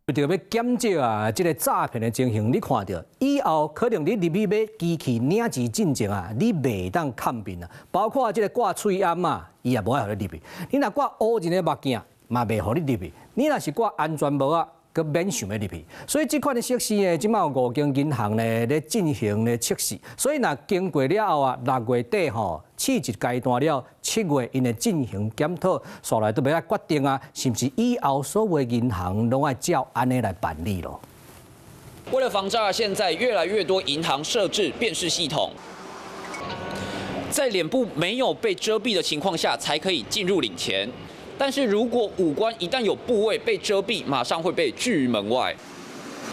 为着要减少这个诈骗的情形，你看到以后可能你入去买机器领钱进前你袂当看面包括这个挂喙罨伊也无爱互你入去。你若挂乌人的目镜嘛袂互你入去。你若是挂安全帽佮免想要入去。所以这款的设施呢，即卖有5间银行呢咧进行咧测试。所以若经过了后6月底试一阶段了，7月因会进行检讨，所来都要决定是不是以后所有银行拢爱照安尼来办理咯。为了防诈，现在越来越多银行设置辨识系统，在脸部没有被遮蔽的情况下才可以进入领钱。但是如果五官一旦有部位被遮蔽，马上会被拒于门外。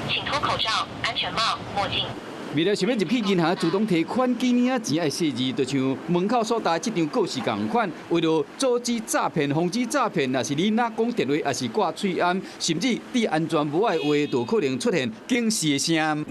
请脱口罩、安全帽、墨镜。未来想要入去银行自动提款几领钱爱细字，就像门口所搭这张告示同款。为了阻止诈骗、防止诈骗，若是你哪讲电话，还是挂喙罨，甚至戴安全帽的话，就可能出现警示的声。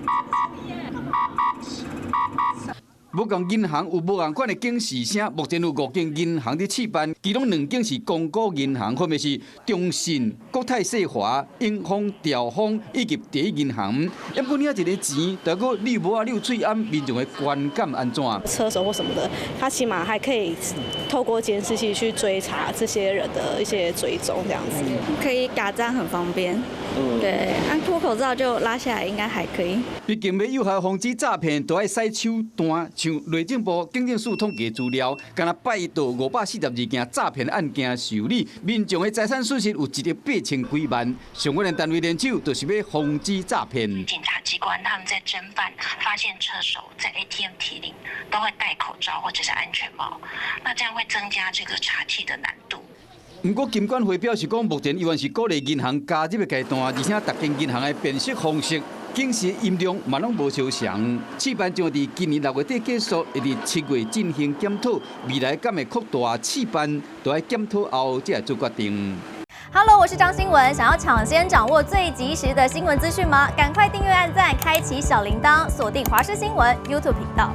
不讲银行有无同款的警示声，目前有5间银行伫试办，其中2间是公股银行，分别是中信、国泰世华、永丰、兆丰以及第一银行。要不领一个钱，如果你无啊，你有喙罨，民众的观感安怎？车手或什么的，他起码还可以透过监视器去追查这些人的一些追踪，这样子可以打仗很方便。对，按脱口罩就拉下来，应该还可以。毕竟要有效防止诈骗，就要洗手单。像内政部警政署统计资料，敢若拜到542件诈骗案件受理，民众的财产损失有18000几万。相关的单位联手，就是要防止诈骗。检察机关他们在侦办，发现车手在 ATM 提领都会戴口罩或者是安全帽，那这样会增加这个查缉的难度。不过，金管会表示讲，目前依然是鼓励银行加入的阶段，而且各间银行的辨识方式、警示音量嘛拢无相像。试办将伫今年6月底结束，会伫7月进行检讨，未来敢会扩大试办，都要检讨后才来做决定。Hello， 我是张新文。想要抢先掌握最及时的新闻资讯吗？赶快订阅、按赞、开启小铃铛，锁定华视新闻 YouTube 频道。